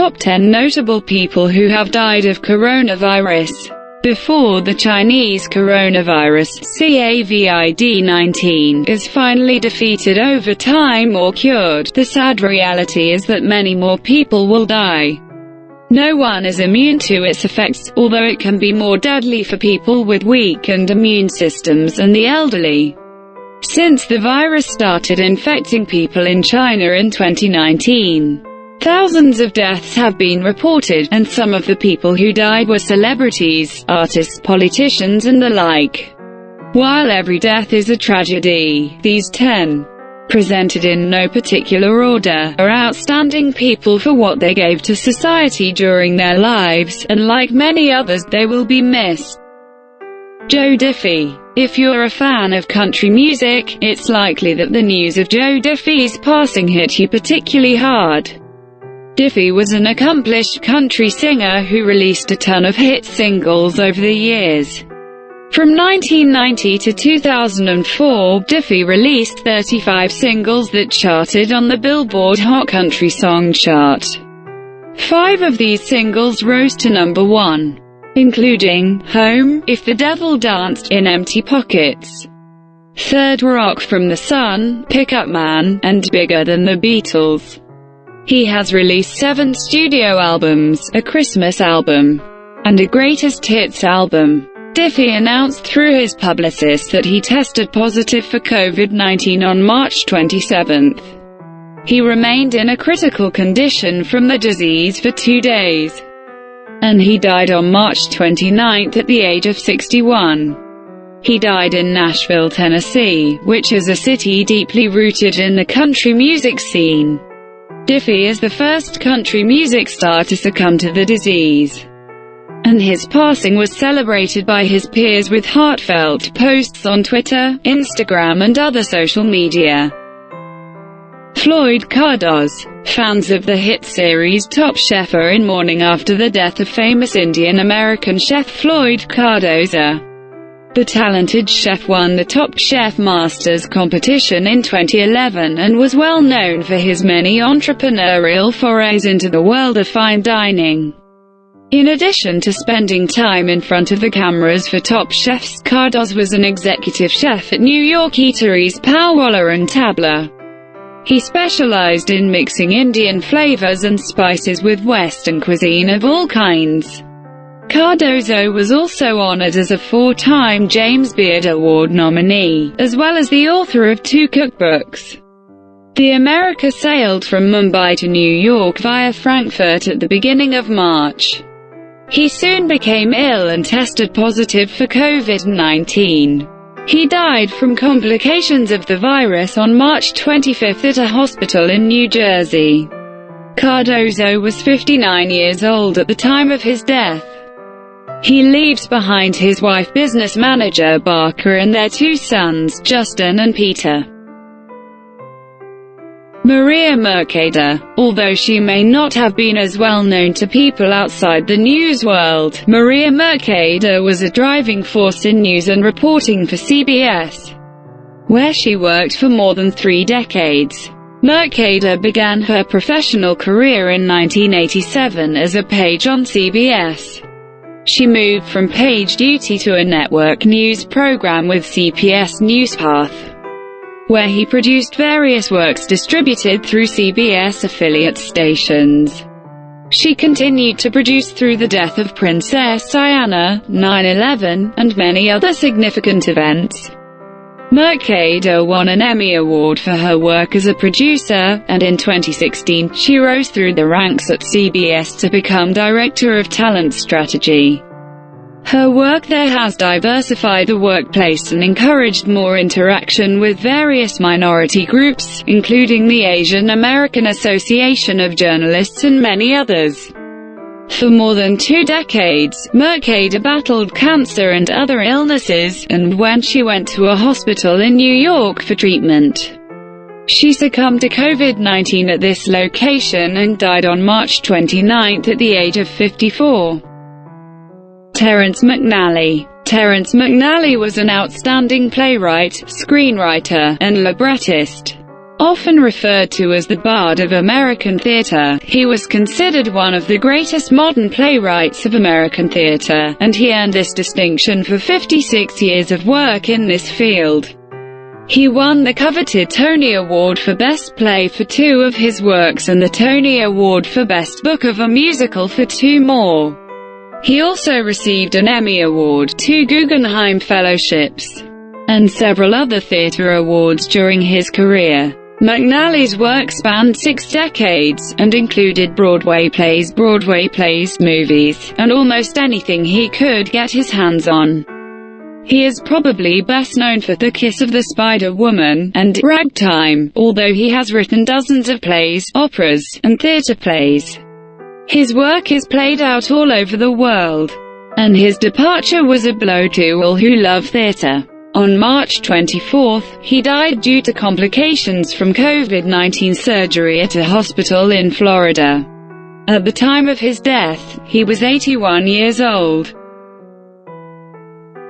Top 10 notable people who have died of coronavirus. Before the Chinese coronavirus, COVID-19, is finally defeated over time or cured, the sad reality is that many more people will die. No one is immune to its effects, although it can be more deadly for people with weakened immune systems and the elderly. Since the virus started infecting people in China in 2019, thousands of deaths have been reported, and some of the people who died were celebrities, artists, politicians and the like. While every death is a tragedy, these 10, presented in no particular order, are outstanding people for what they gave to society during their lives, and like many others, they will be missed. Joe Diffie. If you're a fan of country music, it's likely that the news of Joe Diffie's passing hit you particularly hard. Diffie was an accomplished country singer who released a ton of hit singles over the years. From 1990 to 2004, Diffie released 35 singles that charted on the Billboard Hot Country Song chart. 5 of these singles rose to number 1, including Home, If the Devil Danced, In Empty Pockets, Third Rock from the Sun, Pick Up Man, and Bigger Than the Beatles. He has released 7 studio albums, a Christmas album, and a greatest hits album. Diffie announced through his publicist that he tested positive for COVID-19 on March 27. He remained in a critical condition from the disease for 2 days, and he died on March 29 at the age of 61. He died in Nashville, Tennessee, which is a city deeply rooted in the country music scene. Diffie is the first country music star to succumb to the disease, and his passing was celebrated by his peers with heartfelt posts on Twitter, Instagram and other social media. Floyd Cardozo. Fans of the hit series Top Chef are in mourning after the death of famous Indian-American chef Floyd Cardozo. The talented chef won the Top Chef Masters competition in 2011 and was well known for his many entrepreneurial forays into the world of fine dining. In addition to spending time in front of the cameras for Top Chefs, Cardozo was an executive chef at New York eateries Powwalla and Tabla. He specialized in mixing Indian flavors and spices with Western cuisine of all kinds. Cardozo was also honored as a 4-time James Beard Award nominee, as well as the author of 2 cookbooks. The America sailed from Mumbai to New York via Frankfurt at the beginning of March. He soon became ill and tested positive for COVID-19. He died from complications of the virus on March 25 at a hospital in New Jersey. Cardozo was 59 years old at the time of his death. He leaves behind his wife, business manager Barker, and their 2 sons, Justin and Peter. Maria Mercader. Although she may not have been as well known to people outside the news world, Maria Mercader was a driving force in news and reporting for CBS, where she worked for more than 3 decades. Mercader began her professional career in 1987 as a page on CBS. She moved from page duty to a network news program with CBS Newspath, where he produced various works distributed through CBS affiliate stations. She continued to produce through the death of Princess Diana, 9/11, and many other significant events. Mercader won an Emmy Award for her work as a producer, and in 2016, she rose through the ranks at CBS to become Director of Talent Strategy. Her work there has diversified the workplace and encouraged more interaction with various minority groups, including the Asian American Association of Journalists and many others. For more than 2 decades, Mercader battled cancer and other illnesses, and when she went to a hospital in New York for treatment, she succumbed to COVID-19 at this location and died on March 29 at the age of 54. Terrance McNally. Terrance McNally was an outstanding playwright, screenwriter, and librettist. Often referred to as the Bard of American theater, he was considered one of the greatest modern playwrights of American theater, and he earned this distinction for 56 years of work in this field. He won the coveted Tony Award for Best Play for 2 of his works and the Tony Award for Best Book of a Musical for 2 more. He also received an Emmy Award, 2 Guggenheim Fellowships, and several other theater awards during his career. McNally's work spanned 6 decades, and included Broadway plays, movies, and almost anything he could get his hands on. He is probably best known for The Kiss of the Spider Woman, and Ragtime, although he has written dozens of plays, operas, and theater plays. His work is played out all over the world, and his departure was a blow to all who love theater. On March 24, he died due to complications from COVID-19 surgery at a hospital in Florida. At the time of his death, he was 81 years old.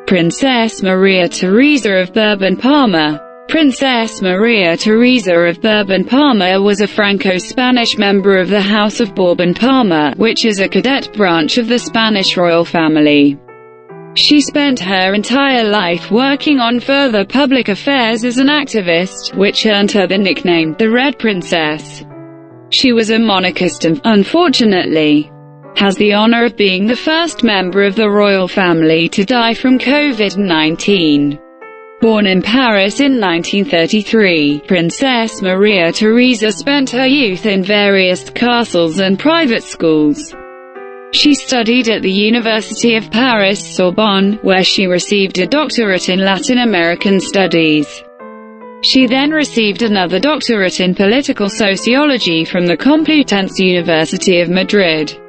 Princess Maria Teresa of Bourbon, Parma. Princess Maria Teresa of Bourbon, Parma was a Franco-Spanish member of the House of Bourbon Parma, which is a cadet branch of the Spanish royal family. She spent her entire life working on further public affairs as an activist, which earned her the nickname, the Red Princess. She was a monarchist and, unfortunately, has the honor of being the first member of the royal family to die from COVID-19. Born in Paris in 1933, Princess Maria Teresa spent her youth in various castles and private schools. She studied at the University of Paris, Sorbonne, where she received a doctorate in Latin American Studies. She then received another doctorate in political sociology from the Complutense University of Madrid.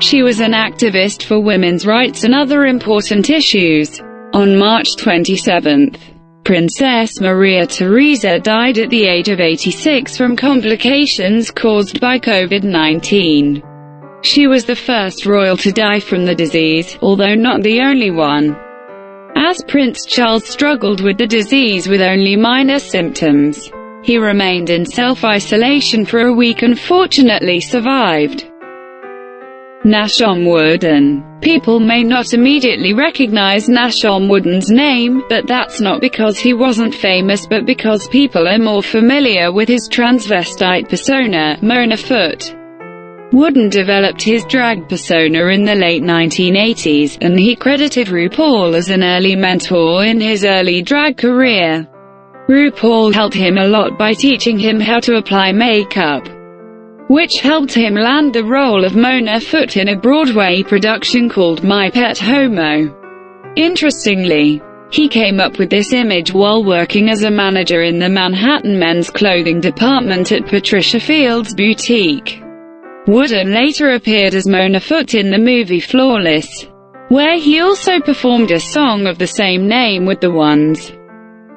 She was an activist for women's rights and other important issues. On March 27, Princess Maria Teresa died at the age of 86 from complications caused by COVID-19. She was the first royal to die from the disease, although not the only one. As Prince Charles struggled with the disease with only minor symptoms, he remained in self-isolation for a week and fortunately survived. Nashon Wooden. People may not immediately recognize Nashon Wooden's name, but that's not because he wasn't famous but because people are more familiar with his transvestite persona, Mona Foot. Wooden developed his drag persona in the late 1980s, and he credited RuPaul as an early mentor in his early drag career. RuPaul helped him a lot by teaching him how to apply makeup, which helped him land the role of Mona Foot in a Broadway production called My Pet Homo. Interestingly, he came up with this image while working as a manager in the Manhattan men's clothing department at Patricia Field's boutique. Wooden later appeared as Mona Foot in the movie Flawless, where he also performed a song of the same name with the Ones.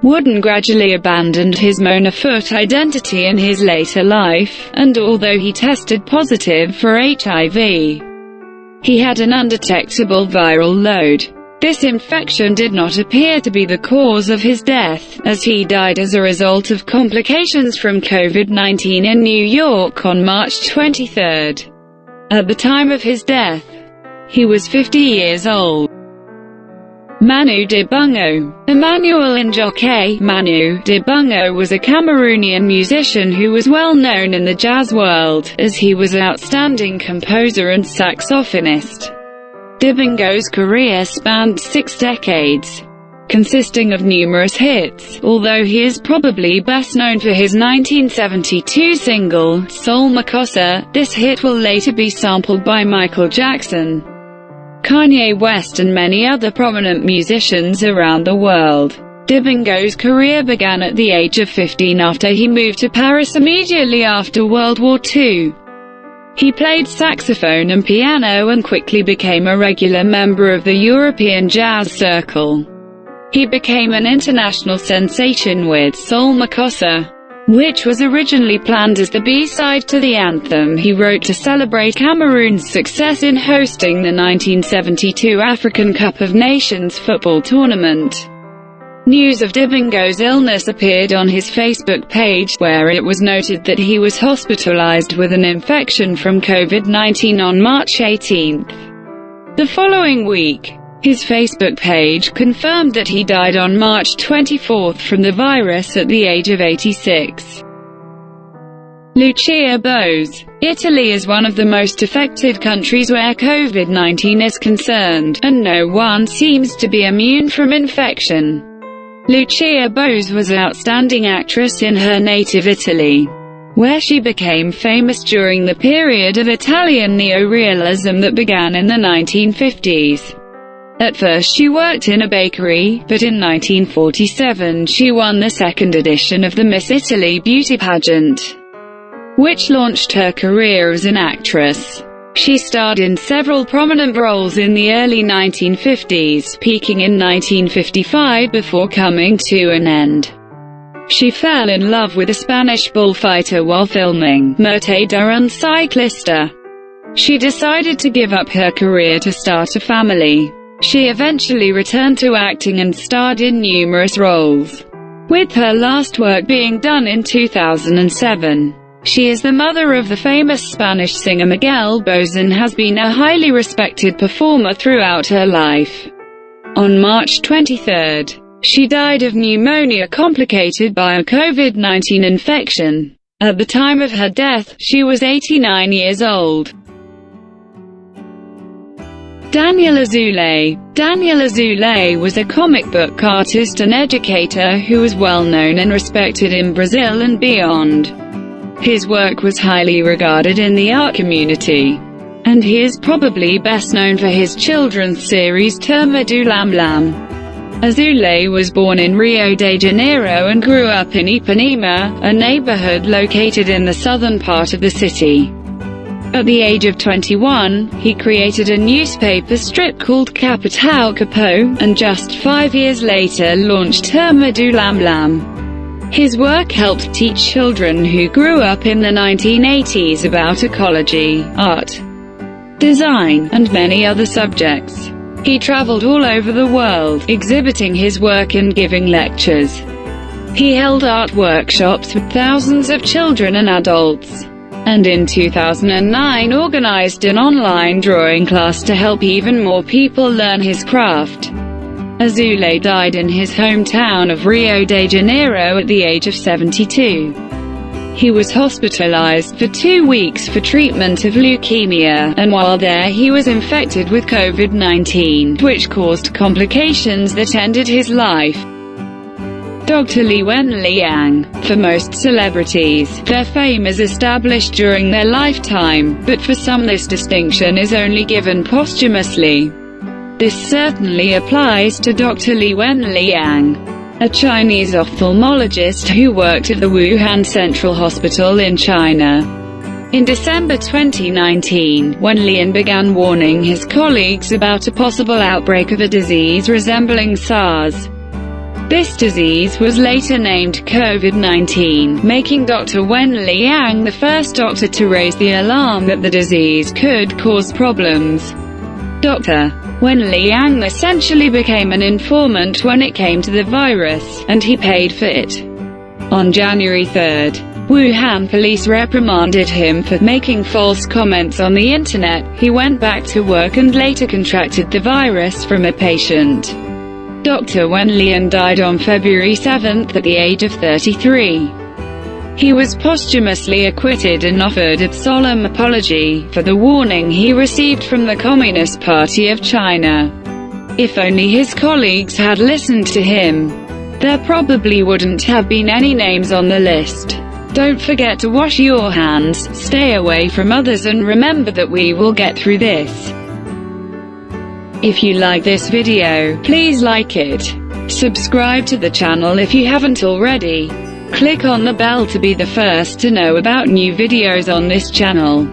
Wooden gradually abandoned his Mona Foot identity in his later life, and although he tested positive for HIV, he had an undetectable viral load. This infection did not appear to be the cause of his death, as he died as a result of complications from COVID-19 in New York on March 23. At the time of his death, he was 50 years old. Manu Dibango. Emmanuel Njoke. Manu Dibango was a Cameroonian musician who was well known in the jazz world, as he was an outstanding composer and saxophonist. Dibango's career spanned 6 decades, consisting of numerous hits, although he is probably best known for his 1972 single, Soul Makossa. This hit will later be sampled by Michael Jackson, Kanye West and many other prominent musicians around the world. Dibango's career began at the age of 15 after he moved to Paris immediately after World War II. He played saxophone and piano and quickly became a regular member of the European jazz circle. He became an international sensation with Soul Makossa, which was originally planned as the B-side to the anthem he wrote to celebrate Cameroon's success in hosting the 1972 African Cup of Nations football tournament. News of Dibango's illness appeared on his Facebook page, where it was noted that he was hospitalized with an infection from COVID-19 on March 18. The following week, his Facebook page confirmed that he died on March 24 from the virus at the age of 86. Lucia Bose. Italy is one of the most affected countries where COVID-19 is concerned, and no one seems to be immune from infection. Lucia Bose was an outstanding actress in her native Italy, where she became famous during the period of Italian neorealism that began in the 1950s. At first she worked in a bakery, but in 1947 she won the second edition of the Miss Italy beauty pageant, which launched her career as an actress. She starred in several prominent roles in the early 1950s, peaking in 1955 before coming to an end. She fell in love with a Spanish bullfighter while filming Mercader and Ciclista. She decided to give up her career to start a family. She eventually returned to acting and starred in numerous roles, with her last work being done in 2007. She is the mother of the famous Spanish singer Miguel Bose and has been a highly respected performer throughout her life. On March 23, she died of pneumonia complicated by a COVID-19 infection. At the time of her death, she was 89 years old. Daniel Azula. Daniel Azula was a comic book artist and educator who was well known and respected in Brazil and beyond. His work was highly regarded in the art community, and he is probably best known for his children's series Turma do Lam Lam. Azula was born in Rio de Janeiro and grew up in Ipanema, a neighborhood located in the southern part of the city. At the age of 21, he created a newspaper strip called Capital Capo, and just 5 years later launched Turma do Lam Lam. His work helped teach children who grew up in the 1980s about ecology, art, design, and many other subjects. He traveled all over the world, exhibiting his work and giving lectures. He held art workshops with thousands of children and adults, and in 2009 organized an online drawing class to help even more people learn his craft. Azula died in his hometown of Rio de Janeiro at the age of 72. He was hospitalized for 2 weeks for treatment of leukemia, and while there he was infected with COVID-19, which caused complications that ended his life. Dr. Lee Wen Liang. For most celebrities, their fame is established during their lifetime, but for some this distinction is only given posthumously. This certainly applies to Dr. Lee Wen Liang, a Chinese ophthalmologist who worked at the Wuhan Central Hospital in China. In December 2019, Wen Liang began warning his colleagues about a possible outbreak of a disease resembling SARS. This disease was later named COVID-19, making Dr. Wen Liang the first doctor to raise the alarm that the disease could cause problems. Dr. Wen Liang essentially became an informant when it came to the virus, and he paid for it. On January 3, Wuhan police reprimanded him for making false comments on the internet. He went back to work and later contracted the virus from a patient. Dr. Wen Liang died on February 7 at the age of 33. He was posthumously acquitted and offered a solemn apology for the warning he received from the Communist Party of China. If only his colleagues had listened to him, there probably wouldn't have been any names on the list. Don't forget to wash your hands, stay away from others, and remember that we will get through this. If you like this video, please like it. Subscribe to the channel if you haven't already. Click on the bell to be the first to know about new videos on this channel.